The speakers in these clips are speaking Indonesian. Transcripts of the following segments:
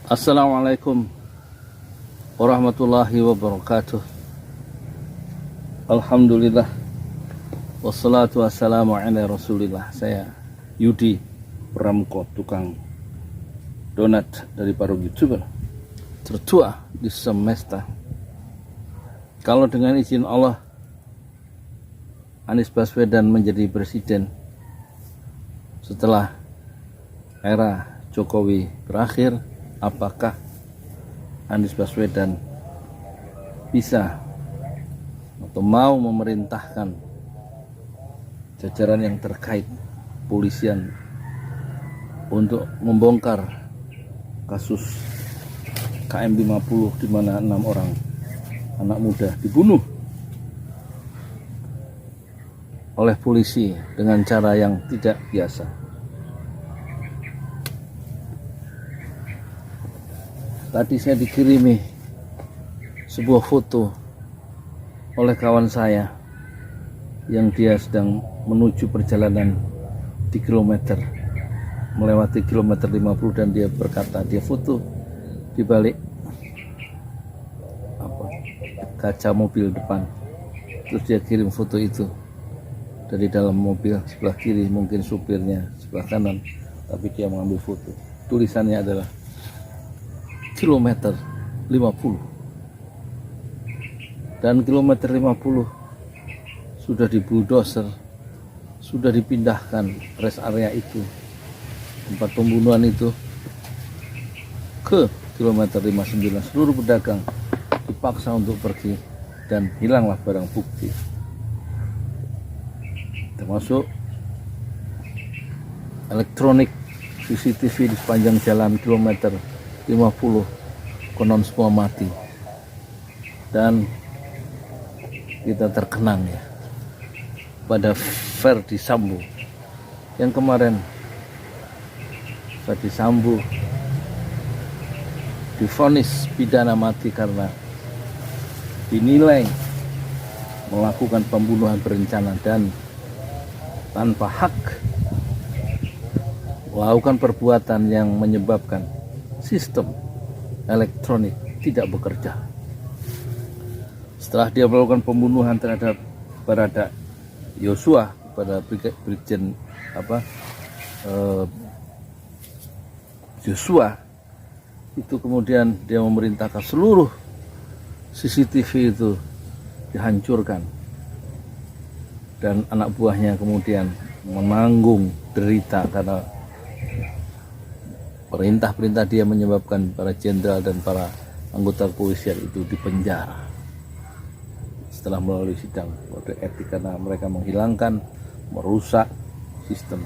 Assalamualaikum warahmatullahi wabarakatuh. Alhamdulillah wassalatu wassalamu ala rasulillah. Saya Yudi Pramko, tukang donat dari para youtuber tertua di semesta. Kalau dengan izin Allah Anies Baswedan menjadi presiden setelah era Jokowi berakhir, apakah Anies Baswedan bisa atau mau memerintahkan jajaran yang terkait polisian untuk membongkar kasus KM50 di mana 6 orang anak muda dibunuh oleh polisi dengan cara yang tidak biasa. Tadi saya dikirimi sebuah foto oleh kawan saya yang dia sedang menuju perjalanan di melewati kilometer 50, dan dia berkata dia foto di balik kaca mobil depan. Terus dia kirim foto itu dari dalam mobil sebelah kiri, mungkin supirnya sebelah kanan, tapi dia mengambil foto. Tulisannya adalah kilometer 50, dan kilometer 50 sudah dibuldoser, sudah dipindahkan rest area itu, tempat pembunuhan itu, ke kilometer 59. Seluruh pedagang dipaksa untuk pergi dan hilanglah barang bukti, termasuk elektronik CCTV di sepanjang jalan kilometer 50. Konon semua mati, dan kita terkenang ya pada Ferdy Sambo yang kemarin. Ferdy Sambo divonis pidana mati karena dinilai melakukan pembunuhan berencana dan tanpa hak, melakukan perbuatan yang menyebabkan sistem elektronik tidak bekerja. Setelah dia melakukan pembunuhan terhadap Barada Yosua pada Brigjen Joshua itu, kemudian dia memerintahkan seluruh CCTV itu dihancurkan, dan anak buahnya kemudian menanggung derita karena perintah-perintah dia menyebabkan para jenderal dan para anggota kepolisian itu dipenjara setelah melalui sidang kode etik karena mereka menghilangkan, merusak sistem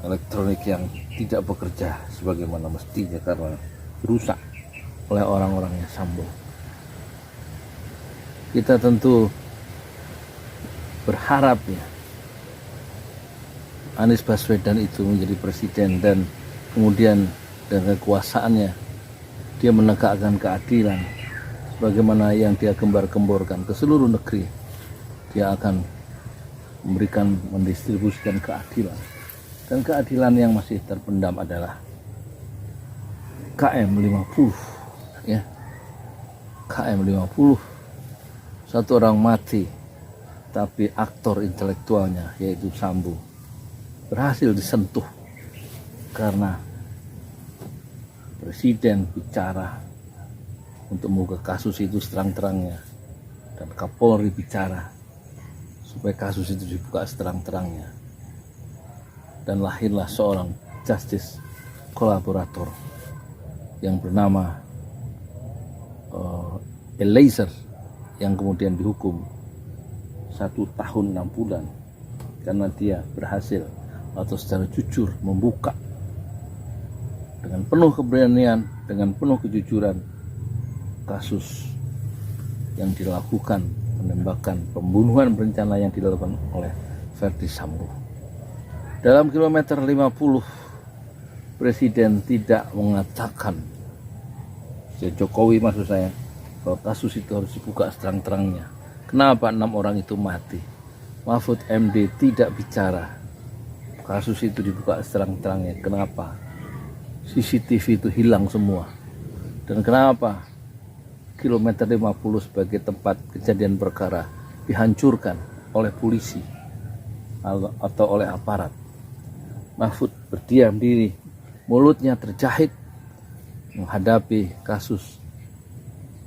elektronik yang tidak bekerja sebagaimana mestinya karena rusak oleh orang-orangnya Sambo. Kita tentu berharap ya Anies Baswedan itu menjadi presiden, dan kemudian dengan kekuasaannya dia menegakkan keadilan bagaimana yang dia gembar-gemborkan ke seluruh negeri. Dia akan mendistribusikan keadilan, dan keadilan yang masih terpendam adalah KM50 ya. KM50, satu orang mati, tapi aktor intelektualnya yaitu Sambo berhasil disentuh karena presiden bicara untuk membuka kasus itu seterang-terangnya, dan Kapolri bicara supaya kasus itu dibuka seterang-terangnya, dan lahirlah seorang justice kolaborator yang bernama Eliezer, yang kemudian dihukum 1 tahun 6 bulan karena dia berhasil atau secara jujur membuka dengan penuh keberanian, dengan penuh kejujuran kasus yang dilakukan, penembakan, pembunuhan berencana yang dilakukan oleh Ferdy Sambo. Dalam kilometer 50, presiden tidak mengatakan, Jokowi maksud saya, bahwa kasus itu harus dibuka seterang-terangnya. Kenapa 6 orang itu mati? Mahfud MD tidak bicara kasus itu dibuka seterang-terangnya. Kenapa? CCTV itu hilang semua. Dan kenapa kilometer 50 sebagai tempat kejadian perkara dihancurkan oleh polisi atau oleh aparat? Mahfud berdiam diri, mulutnya terjahit menghadapi kasus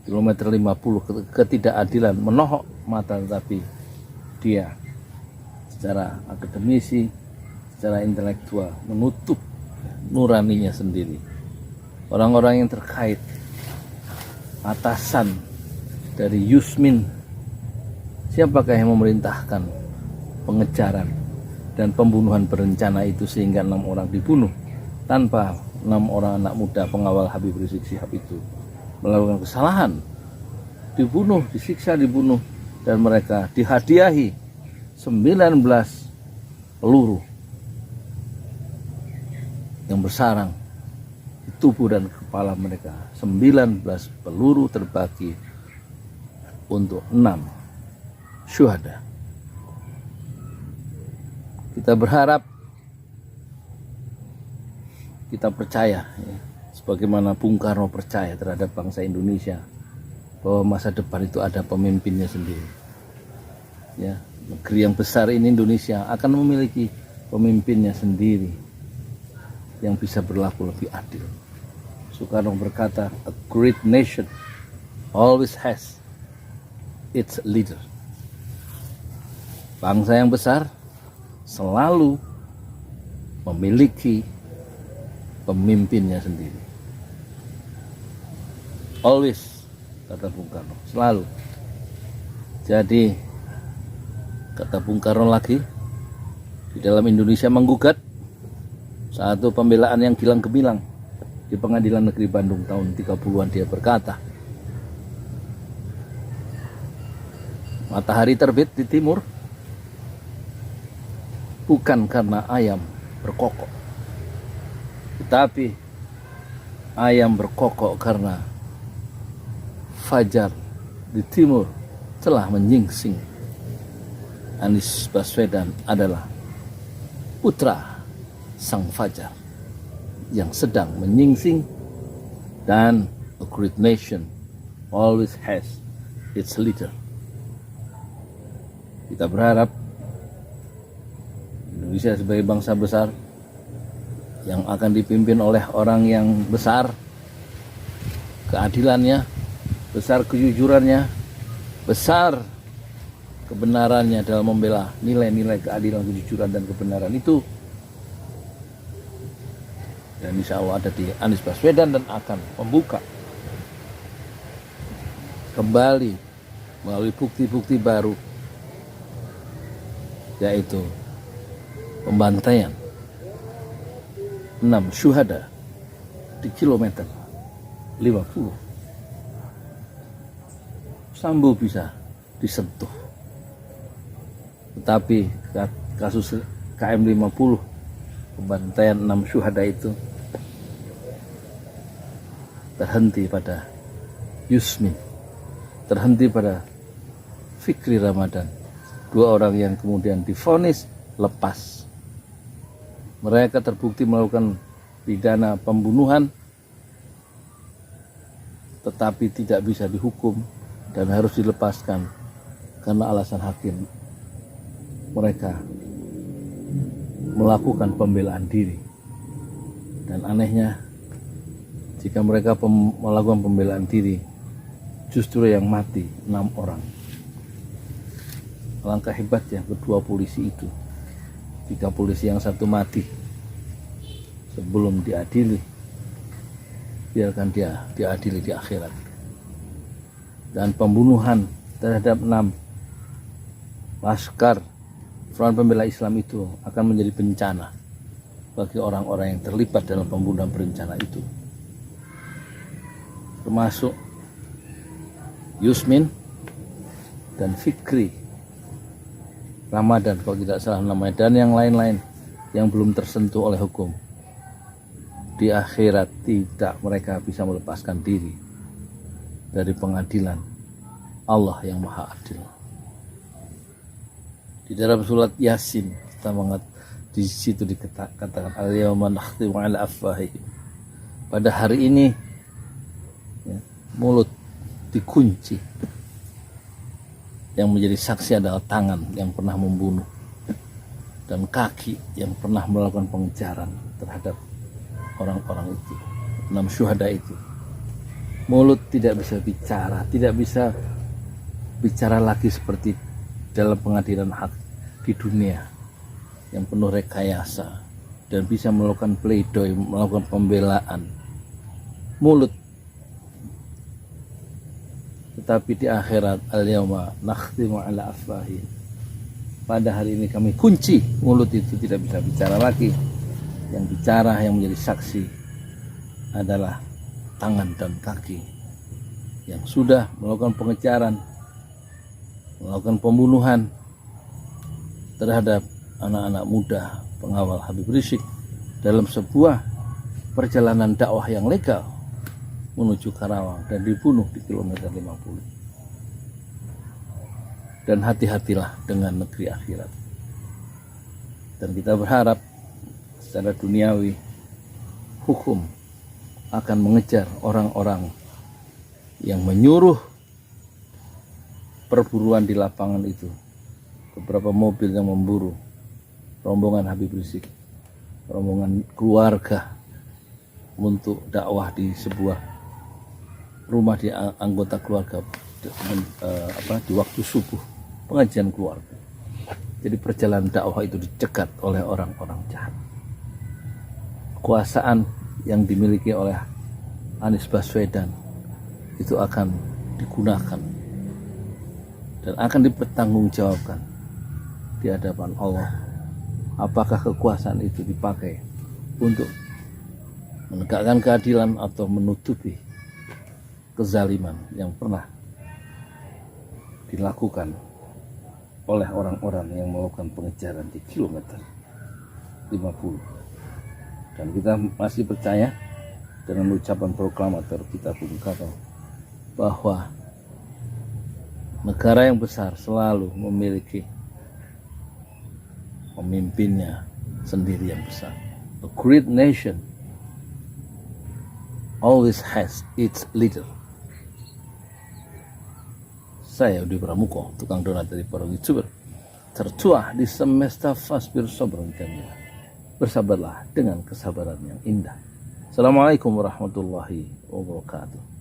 kilometer 50, ketidakadilan menohok mata, tetapi dia secara akademisi, secara intelektual menutup nuraninya sendiri. Orang-orang yang terkait, atasan dari Yusmin, siapakah yang memerintahkan pengejaran dan pembunuhan berencana itu sehingga 6 orang dibunuh tanpa 6 orang anak muda pengawal Habib Rizik Syihab itu melakukan kesalahan, dibunuh, disiksa, dibunuh, dan mereka dihadiahi 19 peluru yang bersarang di tubuh dan kepala mereka. 19 peluru terbagi untuk 6 syuhada. Kita berharap, kita percaya, ya, sebagaimana Bung Karno percaya terhadap bangsa Indonesia, bahwa masa depan itu ada pemimpinnya sendiri. Ya, negeri yang besar ini, Indonesia, akan memiliki pemimpinnya sendiri yang bisa berlaku lebih adil. Soekarno berkata, a great nation always has its leader. Bangsa yang besar selalu memiliki pemimpinnya sendiri. Always, kata Bung Karno, selalu. Jadi, kata Bung Karno lagi, di dalam Indonesia menggugat satu pembelaan yang gilang gemilang di Pengadilan Negeri Bandung tahun 30-an. Dia berkata, matahari terbit di timur bukan karena ayam berkokok, tetapi ayam berkokok karena fajar di timur telah menyingsing. Anies Baswedan adalah putra sang fajar yang sedang menyingsing, dan a great nation always has its leader. Kita berharap Indonesia sebagai bangsa besar yang akan dipimpin oleh orang yang besar keadilannya, besar kejujurannya, besar kebenarannya dalam membela nilai-nilai keadilan, kejujuran, dan kebenaran itu, dan insya Allah ada di Anies Baswedan, dan akan membuka kembali melalui bukti-bukti baru, yaitu pembantaian 6 syuhada di kilometer 50. Sambo bisa disentuh, tetapi kasus KM 50, pembantaian 6 syuhada itu terhenti pada Yusmin, terhenti pada Fikri Ramadan, 2 orang yang kemudian divonis lepas. Mereka terbukti melakukan pidana pembunuhan, tetapi tidak bisa dihukum dan harus dilepaskan karena alasan hakim. Mereka melakukan pembelaan diri, dan anehnya, jika mereka melakukan pembelaan diri, justru yang mati 6 orang. Alangkah hebatnya kedua polisi itu. Jika polisi yang satu mati sebelum diadili, biarkan dia diadili di akhirat. Dan pembunuhan terhadap 6 laskar Front Pembela Islam itu akan menjadi bencana bagi orang-orang yang terlibat dalam pembunuhan berencana itu, termasuk Yusmin dan Fikri Ramadan, kalau tidak salah namanya, dan yang lain-lain yang belum tersentuh oleh hukum. Di akhirat tidak mereka bisa melepaskan diri dari pengadilan Allah yang Maha Adil. Di dalam surat Yasin kita di situ dikatakan al-yawma nakhtimu ala afwahihim pada hari ini ya, mulut dikunci. Yang menjadi saksi adalah tangan yang pernah membunuh dan kaki yang pernah melakukan pengejaran terhadap orang-orang itu, 6 syuhada itu. Mulut tidak bisa bicara, tidak bisa bicara lagi seperti dalam pengadilan hak di dunia yang penuh rekayasa dan bisa melakukan pleidoy, melakukan pembelaan. Mulut. Tetapi di akhirat, al-yawma nakhtimu ala afwahihim, pada hari ini kami kunci mulut itu, tidak bisa bicara lagi. Yang bicara, yang menjadi saksi adalah tangan dan kaki yang sudah melakukan pengejaran, melakukan pembunuhan terhadap anak-anak muda pengawal Habib Rizik dalam sebuah perjalanan dakwah yang legal menuju Karawang dan dibunuh di kilometer 50. Dan hati-hatilah dengan negeri akhirat. Dan kita berharap secara duniawi hukum akan mengejar orang-orang yang menyuruh perburuan di lapangan itu. Beberapa mobil yang memburu rombongan Habib Rizik, rombongan keluarga, untuk dakwah di sebuah rumah di anggota keluarga di waktu subuh, pengajian keluarga. Jadi perjalanan dakwah itu dicegat oleh orang-orang jahat. Kekuasaan yang dimiliki oleh Anies Baswedan itu akan digunakan dan akan dipertanggungjawabkan di hadapan Allah. Apakah kekuasaan itu dipakai untuk menegakkan keadilan atau menutupi kezaliman yang pernah dilakukan oleh orang-orang yang melakukan pengejaran di kilometer 50. Dan kita masih percaya dengan ucapan proklamator kita Bung Karno bahwa negara yang besar selalu memiliki pemimpinnya sendiri yang besar. A great nation always has its leader. Saya Udi Pramuko, tukang donat dari para YouTuber, tertua di semesta Fasbir Sabran Jamila. Bersabarlah dengan kesabaran yang indah. Assalamualaikum warahmatullahi wabarakatuh.